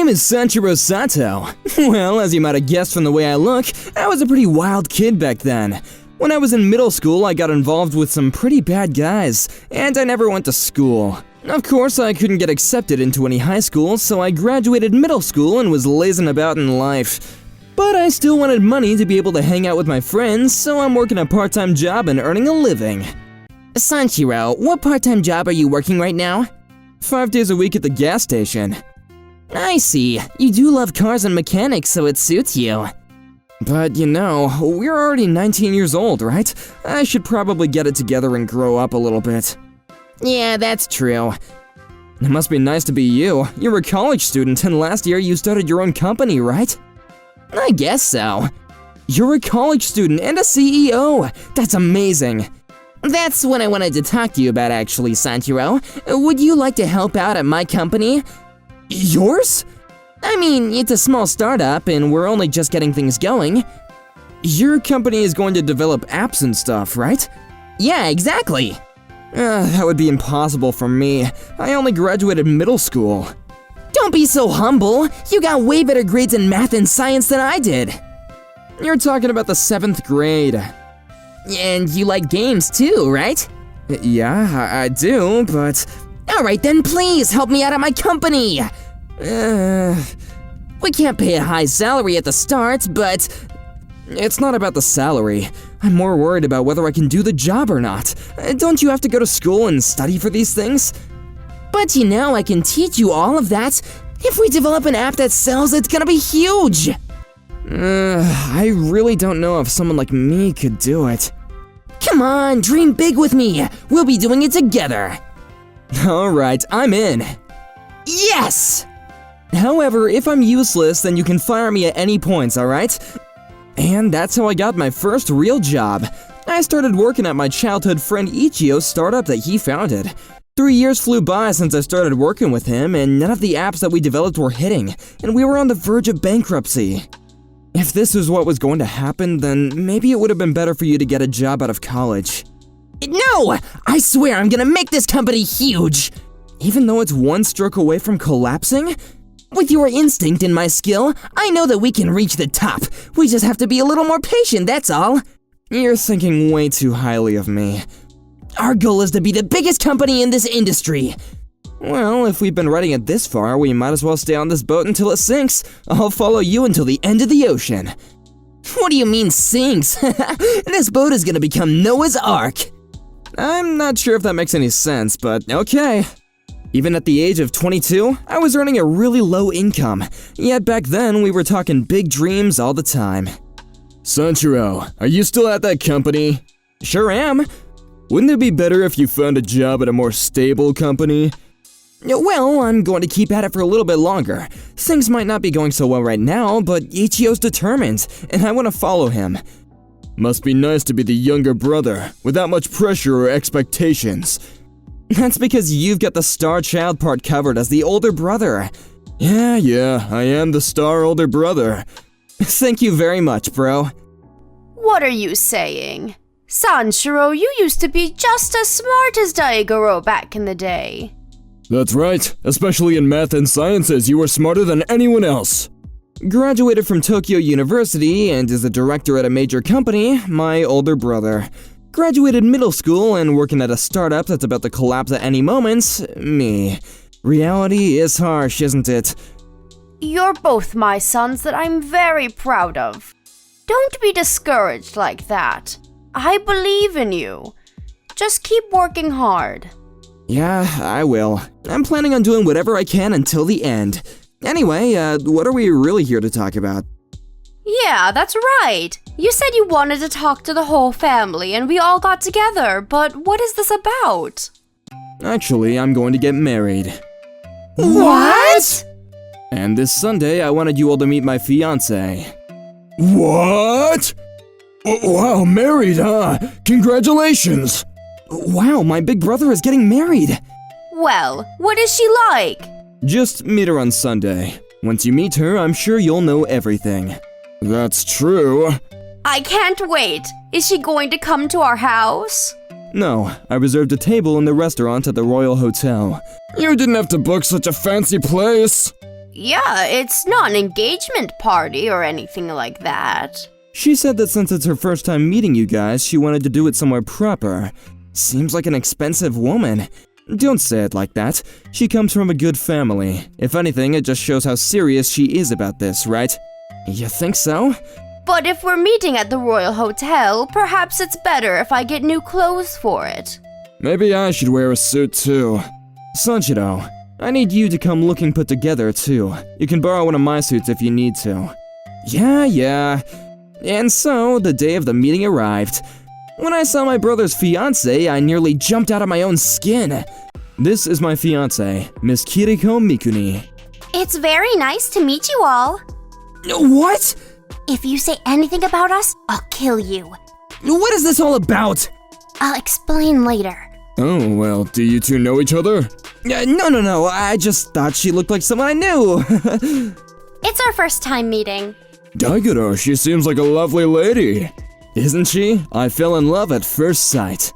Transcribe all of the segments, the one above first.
name is Sanchiro Sato. Well, as you might have guessed from the way I look, I was a pretty wild kid back then. When I was in middle school, I got involved with some pretty bad guys, and I never went to school. Of course, I couldn't get accepted into any high school, so I graduated middle school and was lazing about in life. But I still wanted money to be able to hang out with my friends, so I'm working a part-time job and earning a living. Sanchiro, what part-time job are you working right now? 5 days a week at the gas station. I see. You do love cars and mechanics, so it suits you. But you know, we're already 19 years old, right? I should probably get it together and grow up a little bit. Yeah, that's true. It must be nice to be you. You're a college student, and last year you started your own company, right? I guess so. You're a college student and a CEO! That's amazing! That's what I wanted to talk to you about actually, Sanchiro. Would you like to help out at my company? Yours? I mean, it's a small startup and we're only just getting things going. Your company is going to develop apps and stuff, right? Yeah, exactly. That would be impossible for me. I only graduated middle school. Don't be so humble. You got way better grades in math and science than I did. You're talking about the 7th grade. And you like games too, right? Yeah, I do, but... Alright then, please help me out at my company! We can't pay a high salary at the start, but... It's not about the salary. I'm more worried about whether I can do the job or not. Don't you have to go to school and study for these things? But you know, I can teach you all of that. If we develop an app that sells, it's gonna be huge! I really don't know if someone like me could do it. Come on, dream big with me. We'll be doing it together. Alright, I'm in. Yes! However, if I'm useless, then you can fire me at any points, alright? And that's how I got my first real job. I started working at my childhood friend Ichio's startup that he founded. 3 years flew by since I started working with him, and none of the apps that we developed were hitting, and we were on the verge of bankruptcy. If this was what was going to happen, then maybe it would have been better for you to get a job out of college. No! I swear I'm gonna make this company huge! Even though it's one stroke away from collapsing? With your instinct and my skill, I know that we can reach the top. We just have to be a little more patient, that's all. You're thinking way too highly of me. Our goal is to be the biggest company in this industry. Well, if we've been riding it this far, we might as well stay on this boat until it sinks. I'll follow you until the end of the ocean. What do you mean sinks? This boat is gonna become Noah's Ark. I'm not sure if that makes any sense, but okay. Even at the age of 22, I was earning a really low income, yet back then we were talking big dreams all the time. Sanchiro, are you still at that company? Sure am. Wouldn't it be better if you found a job at a more stable company? Well, I'm going to keep at it for a little bit longer. Things might not be going so well right now, but Ichio's determined, and I want to follow him. Must be nice to be the younger brother, without much pressure or expectations. That's because you've got the star child part covered as the older brother. Yeah, I am the star older brother. Thank you very much, bro. What are you saying? Sanchiro, you used to be just as smart as Daigoro back in the day. That's right, especially in math and sciences, you were smarter than anyone else. Graduated from Tokyo University and is a director at a major company, my older brother. Graduated middle school and working at a startup that's about to collapse at any moment, me. Reality is harsh, isn't it? You're both my sons that I'm very proud of. Don't be discouraged like that. I believe in you. Just keep working hard. Yeah, I will. I'm planning on doing whatever I can until the end. Anyway, what are we really here to talk about? Yeah, that's right. You said you wanted to talk to the whole family and we all got together, but what is this about? Actually, I'm going to get married. What? And this Sunday, I wanted you all to meet my fiance. What? Wow, married, huh? Congratulations! Wow, my big brother is getting married! Well, what is she like? Just meet her on Sunday. Once you meet her, I'm sure you'll know everything. That's true. I can't wait. Is she going to come to our house? No, I reserved a table in the restaurant at the Royal Hotel. You didn't have to book such a fancy place. Yeah, it's not an engagement party or anything like that. She said that since it's her first time meeting you guys, she wanted to do it somewhere proper. Seems like an expensive woman. Don't say it like that. She comes from a good family. If anything, it just shows how serious she is about this, right? You think so? But if we're meeting at the Royal Hotel, perhaps it's better if I get new clothes for it. Maybe I should wear a suit too. Sanjiro, I need you to come looking put together too. You can borrow one of my suits if you need to. Yeah. And so, the day of the meeting arrived. When I saw my brother's fiance, I nearly jumped out of my own skin. This is my fiance, Miss Kiriko Mikuni. It's very nice to meet you all. What? If you say anything about us, I'll kill you. What is this all about? I'll explain later. Oh, well, do you two know each other? No, I just thought she looked like someone I knew. It's our first time meeting. Daigoro, she seems like a lovely lady. Isn't she? I fell in love at first sight.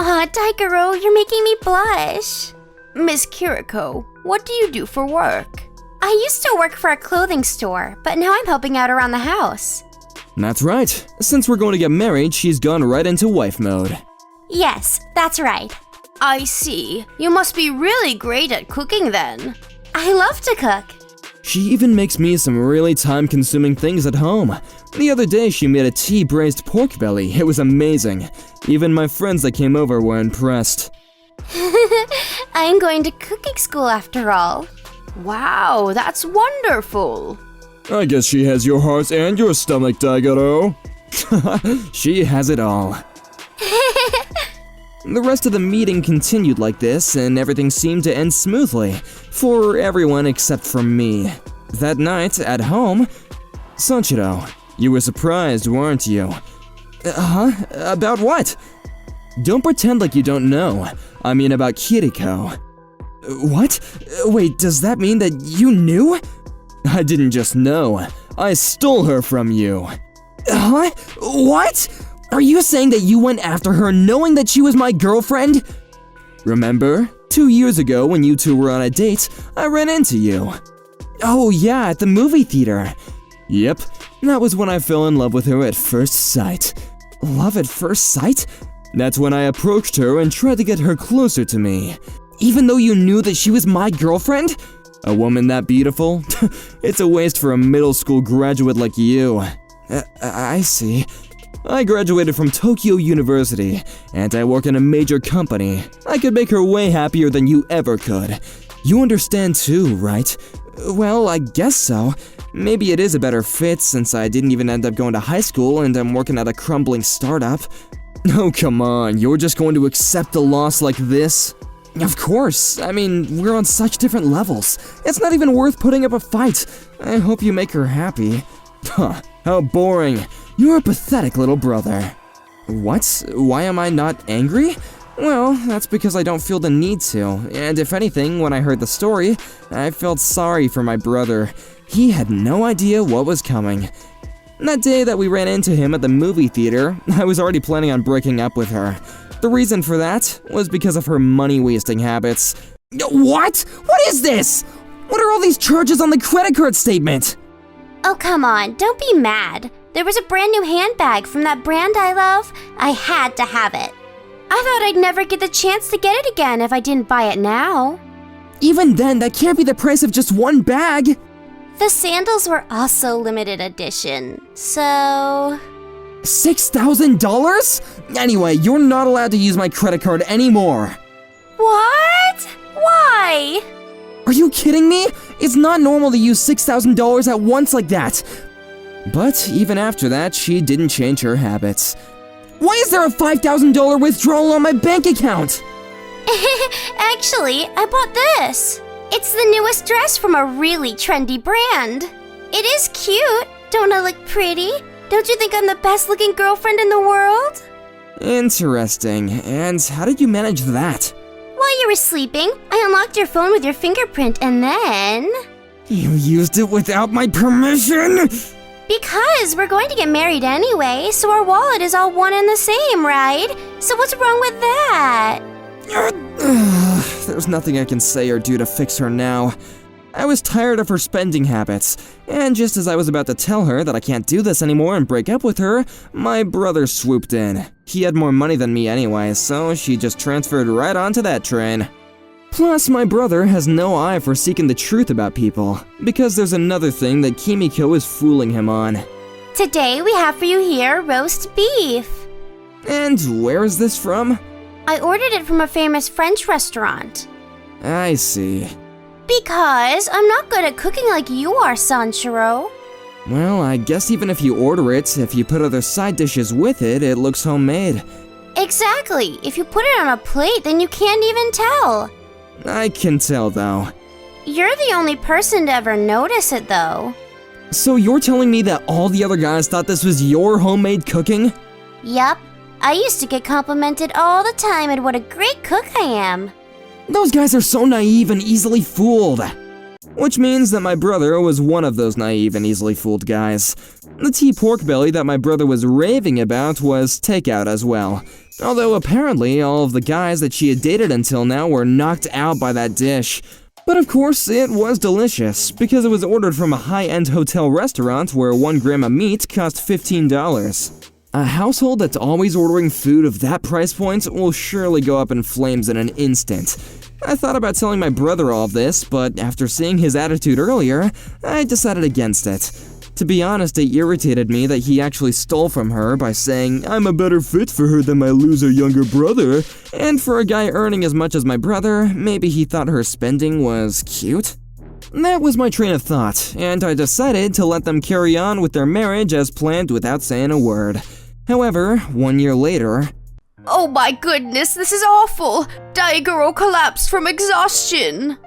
Aw, Daigoro, you're making me blush. Miss Kiriko, what do you do for work? I used to work for a clothing store, but now I'm helping out around the house. That's right. Since we're going to get married, she's gone right into wife mode. Yes, that's right. I see. You must be really great at cooking then. I love to cook. She even makes me some really time-consuming things at home. The other day, she made a tea-braised pork belly. It was amazing. Even my friends that came over were impressed. I'm going to cooking school after all. Wow, that's wonderful. I guess she has your heart and your stomach, Daigoro. She has it all. The rest of the meeting continued like this, and everything seemed to end smoothly, for everyone except for me. That night, at home, Sanjiro, you were surprised, weren't you? About what? Don't pretend like you don't know. I mean about Kiriko. What? Wait, does that mean that you knew? I didn't just know. I stole her from you. What? Are you saying that you went after her knowing that she was my girlfriend? Remember? 2 years ago when you two were on a date, I ran into you. Oh yeah, at the movie theater. Yep, that was when I fell in love with her at first sight. Love at first sight? That's when I approached her and tried to get her closer to me. Even though you knew that she was my girlfriend? A woman that beautiful? It's a waste for a middle school graduate like you. I see. I graduated from Tokyo University, and I work in a major company. I could make her way happier than you ever could. You understand too, right? Well, I guess so. Maybe it is a better fit since I didn't even end up going to high school and I'm working at a crumbling startup. Oh, come on, you're just going to accept a loss like this? Of course. I mean, we're on such different levels. It's not even worth putting up a fight. I hope you make her happy. Huh, how boring. You're a pathetic little brother. What? Why am I not angry? Well, that's because I don't feel the need to, and if anything, when I heard the story, I felt sorry for my brother. He had no idea what was coming. That day that we ran into him at the movie theater, I was already planning on breaking up with her. The reason for that was because of her money-wasting habits. What? What is this? What are all these charges on the credit card statement? Oh, come on, don't be mad. There was a brand new handbag from that brand I love. I had to have it. I thought I'd never get the chance to get it again if I didn't buy it now. Even then, that can't be the price of just one bag. The sandals were also limited edition, so... $6,000? Anyway, you're not allowed to use my credit card anymore. What? Why? Are you kidding me? It's not normal to use $6,000 at once like that. But even after that, she didn't change her habits. Why is there a $5,000 withdrawal on my bank account? Actually, I bought this. It's the newest dress from a really trendy brand. It is cute. Don't I look pretty? Don't you think I'm the best looking girlfriend in the world? Interesting. And how did you manage that? While you were sleeping, I unlocked your phone with your fingerprint and then... You used it without my permission? Because we're going to get married anyway, so our wallet is all one and the same, right? So what's wrong with that? There's nothing I can say or do to fix her now. I was tired of her spending habits, and just as I was about to tell her that I can't do this anymore and break up with her, my brother swooped in. He had more money than me anyway, so she just transferred right onto that train. Plus, my brother has no eye for seeking the truth about people, because there's another thing that Kimiko is fooling him on. Today we have for you here roast beef. And where is this from? I ordered it from a famous French restaurant. I see. Because I'm not good at cooking like you are, Sanshiro. Well, I guess even if you order it, if you put other side dishes with it, it looks homemade. Exactly. If you put it on a plate, then you can't even tell. I can tell, though. You're the only person to ever notice it, though. So you're telling me that all the other guys thought this was your homemade cooking? Yup. I used to get complimented all the time at what a great cook I am. Those guys are so naive and easily fooled. Which means that my brother was one of those naive and easily fooled guys. The tea pork belly that my brother was raving about was takeout as well. Although apparently all of the guys that she had dated until now were knocked out by that dish. But of course, it was delicious, because it was ordered from a high-end hotel restaurant where 1 gram of meat cost $15. A household that's always ordering food of that price point will surely go up in flames in an instant. I thought about telling my brother all of this, but after seeing his attitude earlier, I decided against it. To be honest, it irritated me that he actually stole from her by saying, "I'm a better fit for her than my loser younger brother," and for a guy earning as much as my brother, maybe he thought her spending was cute? That was my train of thought, and I decided to let them carry on with their marriage as planned without saying a word. However, 1 year later... Oh my goodness, this is awful! Daigoro collapsed from exhaustion!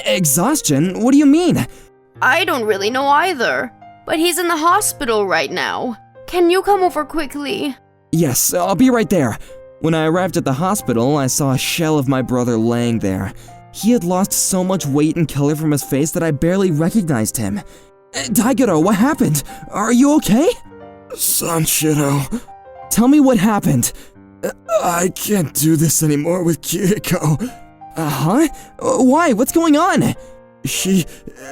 Exhaustion? What do you mean? I don't really know either, but he's in the hospital right now. Can you come over quickly? Yes, I'll be right there. When I arrived at the hospital, I saw a shell of my brother laying there. He had lost so much weight and color from his face that I barely recognized him. Daigoro, what happened? Are you okay? Sanshiro, Tell me what happened. I can't do this anymore with Kiriko. Huh? Why? What's going on? She,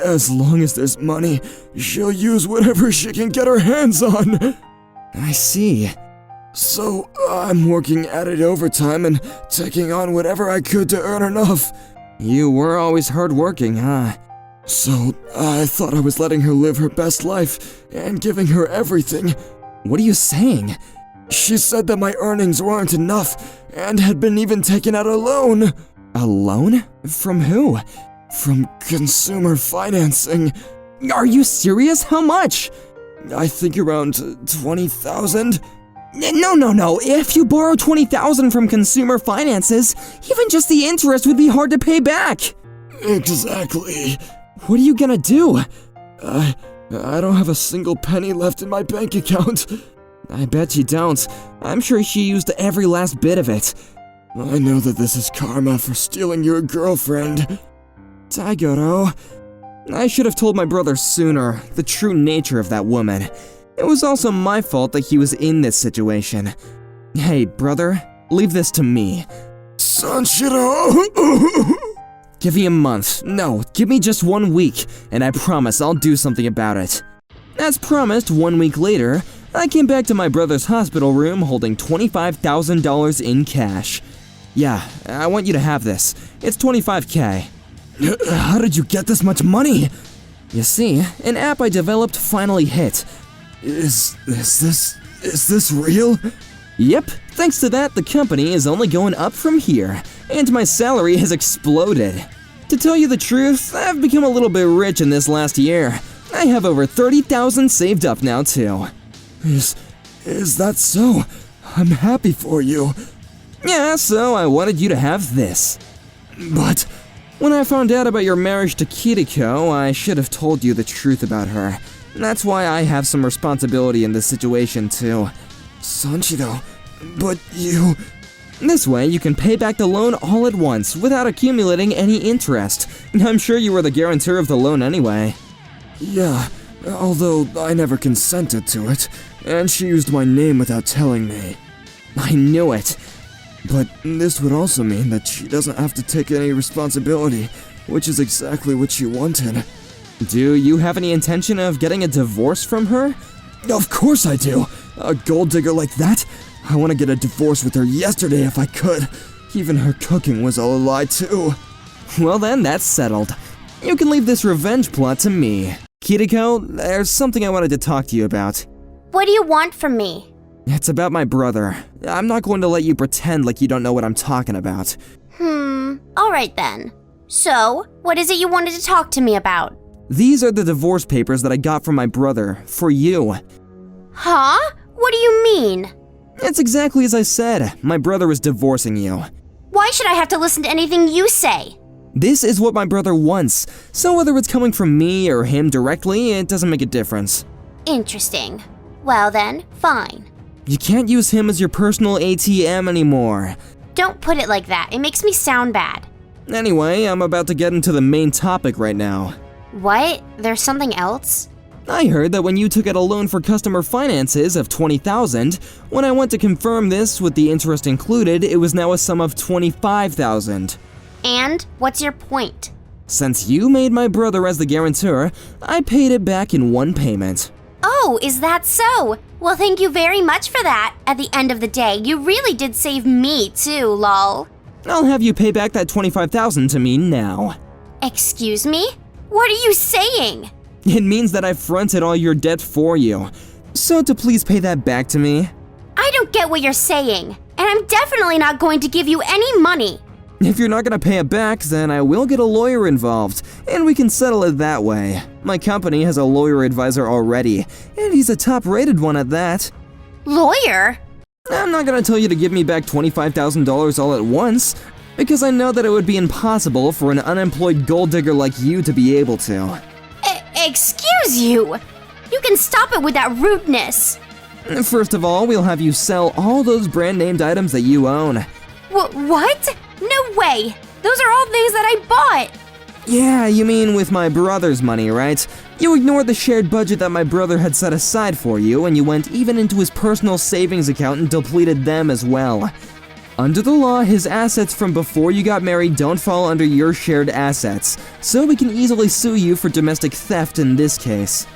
as long as there's money, she'll use whatever she can get her hands on. I see. So I'm working at it overtime and taking on whatever I could to earn enough. You were always hardworking, huh? So I thought I was letting her live her best life and giving her everything. What are you saying? She said that my earnings weren't enough and had been even taken out a loan. A loan? From who? From consumer financing. Are you serious? How much? I think around 20,000. No. If you borrow 20,000 from consumer finances, even just the interest would be hard to pay back. Exactly. What are you gonna do? I don't have a single penny left in my bank account. I bet you don't. I'm sure she used every last bit of it. I know that this is karma for stealing your girlfriend. Daigoro, I should have told my brother sooner the true nature of that woman. It was also my fault that he was in this situation. Hey, brother, leave this to me. Sanshiro! Give me a month. No, give me just 1 week, and I promise I'll do something about it. As promised, 1 week later, I came back to my brother's hospital room holding $25,000 in cash. Yeah, I want you to have this. It's $25K. How did you get this much money? You see, an app I developed finally hit. Is this real? Yep, thanks to that, the company is only going up from here, and my salary has exploded. To tell you the truth, I've become a little bit rich in this last year. I have over 30,000 saved up now too. Is that so? I'm happy for you. Yeah, so I wanted you to have this. But when I found out about your marriage to Kiriko, I should have told you the truth about her. That's why I have some responsibility in this situation too. Sanshiro, but you... This way, you can pay back the loan all at once without accumulating any interest. I'm sure you were the guarantor of the loan anyway. Yeah, although I never consented to it, and she used my name without telling me. I knew it. But this would also mean that she doesn't have to take any responsibility which is exactly what she wanted. Do you have any intention of getting a divorce from her? Of course I do. A gold digger like that? I want to get a divorce with her yesterday if I could. Even her cooking was all a lie too. Well then, that's settled. You can leave this revenge plot to me. Kiriko, there's something I wanted to talk to you about. What do you want from me? It's about my brother. I'm not going to let you pretend like you don't know what I'm talking about. Alright then. So, what is it you wanted to talk to me about? These are the divorce papers that I got from my brother, for you. Huh? What do you mean? It's exactly as I said. My brother is divorcing you. Why should I have to listen to anything you say? This is what my brother wants, so whether it's coming from me or him directly, it doesn't make a difference. Interesting. Well then, fine. You can't use him as your personal ATM anymore. Don't put it like that. It makes me sound bad. Anyway, I'm about to get into the main topic right now. What? There's something else? I heard that when you took out a loan for customer finances of $20,000, when I went to confirm this with the interest included, it was now a sum of $25,000. And what's your point? Since you made my brother as the guarantor, I paid it back in one payment. Oh, is that so? Well, thank you very much for that. At the end of the day, you really did save me too, lol. I'll have you pay back that $25,000 to me now. Excuse me? What are you saying? It means that I fronted all your debt for you. So to please pay that back to me. I don't get what you're saying, and I'm definitely not going to give you any money. If you're not gonna pay it back, then I will get a lawyer involved, and we can settle it that way. My company has a lawyer advisor already, and he's a top-rated one at that. Lawyer? I'm not gonna tell you to give me back $25,000 all at once, because I know that it would be impossible for an unemployed gold digger like you to be able to. Excuse you! You can stop it with that rudeness! First of all, we'll have you sell all those brand-named items that you own. What? No way! Those are all things that I bought! Yeah, you mean with my brother's money, right? You ignored the shared budget that my brother had set aside for you, and you went even into his personal savings account and depleted them as well. Under the law, his assets from before you got married don't fall under your shared assets, so we can easily sue you for domestic theft in this case.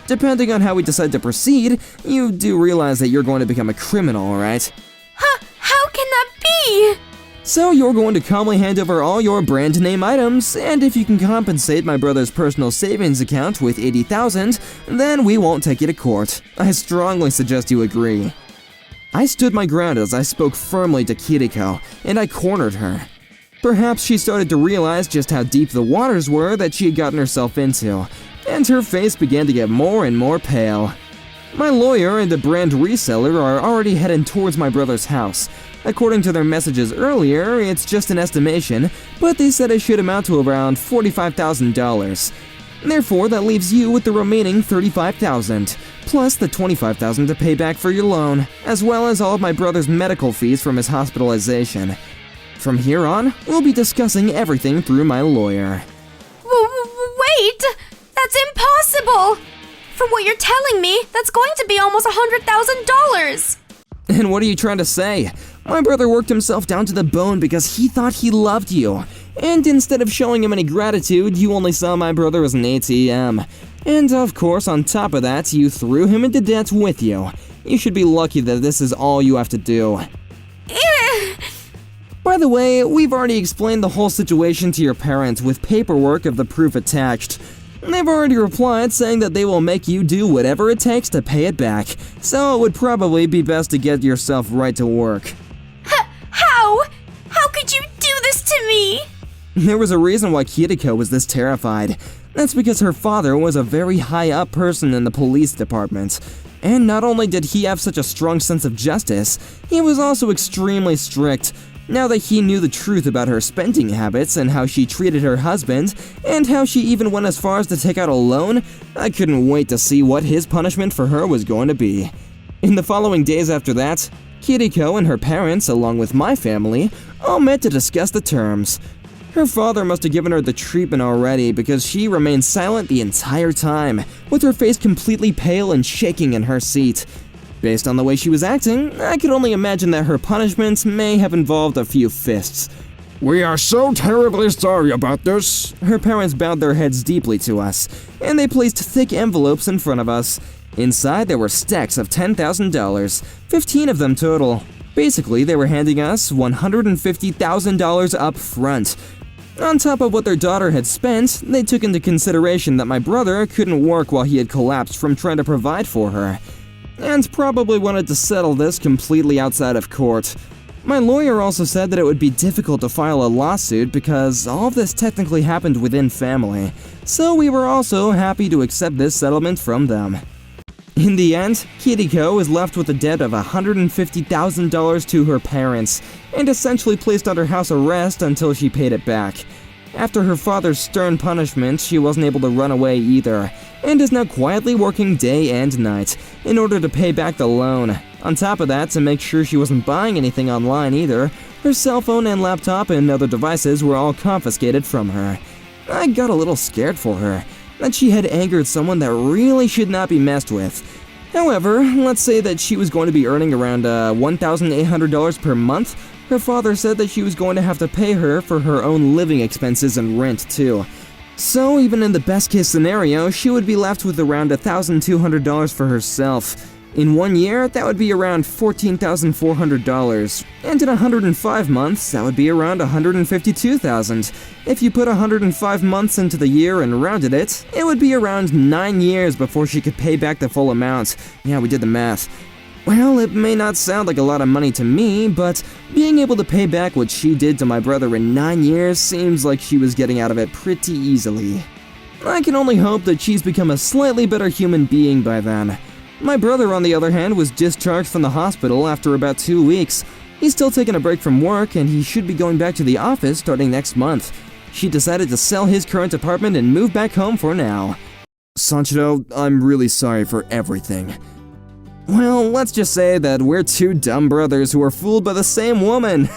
Depending on how we decide to proceed, you do realize that you're going to become a criminal, right? How can that be? So you're going to calmly hand over all your brand name items, and if you can compensate my brother's personal savings account with $80,000, then we won't take you to court. I strongly suggest you agree. I stood my ground as I spoke firmly to Kiriko, and I cornered her. Perhaps she started to realize just how deep the waters were that she had gotten herself into, and her face began to get more and more pale. My lawyer and the brand reseller are already heading towards my brother's house. According to their messages earlier, it's just an estimation, but they said it should amount to around $45,000. Therefore, that leaves you with the remaining $35,000, plus the $25,000 to pay back for your loan, as well as all of my brother's medical fees from his hospitalization. From here on, we'll be discussing everything through my lawyer. Wait! That's impossible! From what you're telling me, that's going to be almost $100,000! And what are you trying to say? My brother worked himself down to the bone because he thought he loved you. And instead of showing him any gratitude, you only saw my brother as an ATM. And of course, on top of that, you threw him into debt with you. You should be lucky that this is all you have to do. By the way, we've already explained the whole situation to your parents with paperwork of the proof attached. They've already replied saying that they will make you do whatever it takes to pay it back, so it would probably be best to get yourself right to work. How? How could you do this to me? There was a reason why Kiriko was this terrified. That's because her father was a very high-up person in the police department. And not only did he have such a strong sense of justice, he was also extremely strict. Now that he knew the truth about her spending habits and how she treated her husband, and how she even went as far as to take out a loan, I couldn't wait to see what his punishment for her was going to be. In the following days after that, Kiriko and her parents, along with my family, all met to discuss the terms. Her father must have given her the treatment already because she remained silent the entire time, with her face completely pale and shaking in her seat. Based on the way she was acting, I could only imagine that her punishment may have involved a few fists. We are so terribly sorry about this. Her parents bowed their heads deeply to us, and they placed thick envelopes in front of us. Inside, there were stacks of $10,000, 15 of them total. Basically, they were handing us $150,000 up front. On top of what their daughter had spent, they took into consideration that my brother couldn't work while he had collapsed from trying to provide for her, and probably wanted to settle this completely outside of court. My lawyer also said that it would be difficult to file a lawsuit because all of this technically happened within family, so we were also happy to accept this settlement from them. In the end, Kiriko was left with a debt of $150,000 to her parents, and essentially placed under house arrest until she paid it back. After her father's stern punishment, she wasn't able to run away either, and is now quietly working day and night in order to pay back the loan. On top of that, to make sure she wasn't buying anything online either, her cell phone and laptop and other devices were all confiscated from her. I got a little scared for her, that she had angered someone that really should not be messed with. However, let's say that she was going to be earning around $1,800 per month. Her father said that she was going to have to pay her for her own living expenses and rent too. So even in the best case scenario, she would be left with around $1,200 for herself. In 1 year, that would be around $14,400, and in 105 months, that would be around $152,000. If you put 105 months into the year and rounded it, it would be around 9 years before she could pay back the full amount. Yeah, we did the math. Well, it may not sound like a lot of money to me, but being able to pay back what she did to my brother in 9 years seems like she was getting out of it pretty easily. I can only hope that she's become a slightly better human being by then. My brother, on the other hand, was discharged from the hospital after about 2 weeks. He's still taking a break from work, and he should be going back to the office starting next month. She decided to sell his current apartment and move back home for now. Sanchiro, I'm really sorry for everything. Well, let's just say that we're two dumb brothers who were fooled by the same woman.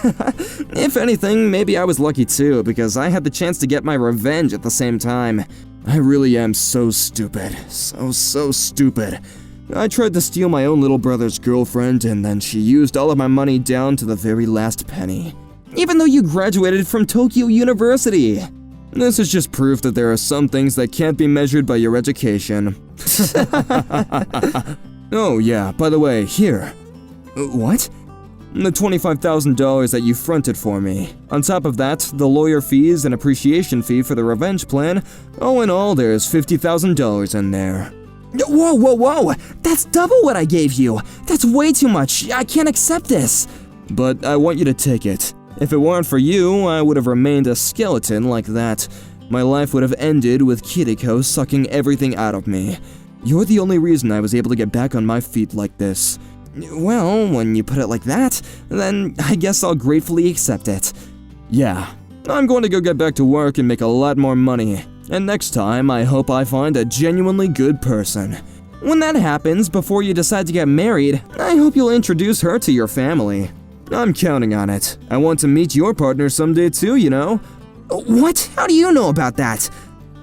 If anything, maybe I was lucky too, because I had the chance to get my revenge at the same time. I really am so stupid. So stupid. I tried to steal my own little brother's girlfriend, and then she used all of my money down to the very last penny. Even though you graduated from Tokyo University. This is just proof that there are some things that can't be measured by your education. Oh yeah, by the way, here. What? The $25,000 that you fronted for me. On top of that, the lawyer fees and appreciation fee for the revenge plan. All in all, there's $50,000 in there. Whoa! That's double what I gave you! That's way too much! I can't accept this! But I want you to take it. If it weren't for you, I would have remained a skeleton like that. My life would have ended with Kiriko sucking everything out of me. You're the only reason I was able to get back on my feet like this. Well, when you put it like that, then I guess I'll gratefully accept it. Yeah, I'm going to go get back to work and make a lot more money. And next time, I hope I find a genuinely good person. When that happens, before you decide to get married, I hope you'll introduce her to your family. I'm counting on it. I want to meet your partner someday too, you know? What? How do you know about that?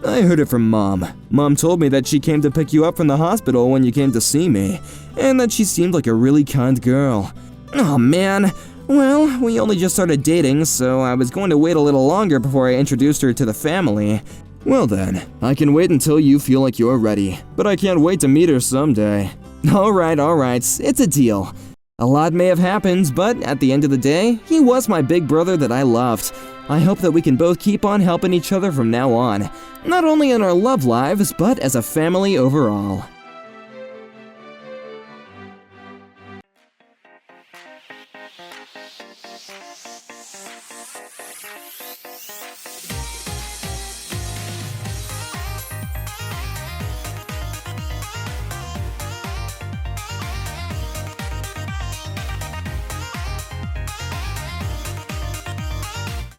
I heard it from Mom. Mom told me that she came to pick you up from the hospital when you came to see me, and that she seemed like a really kind girl. Oh man. Well, we only just started dating, so I was going to wait a little longer before I introduced her to the family. Well then, I can wait until you feel like you're ready, but I can't wait to meet her someday. Alright, it's a deal. A lot may have happened, but at the end of the day, he was my big brother that I loved. I hope that we can both keep on helping each other from now on, not only in our love lives, but as a family overall.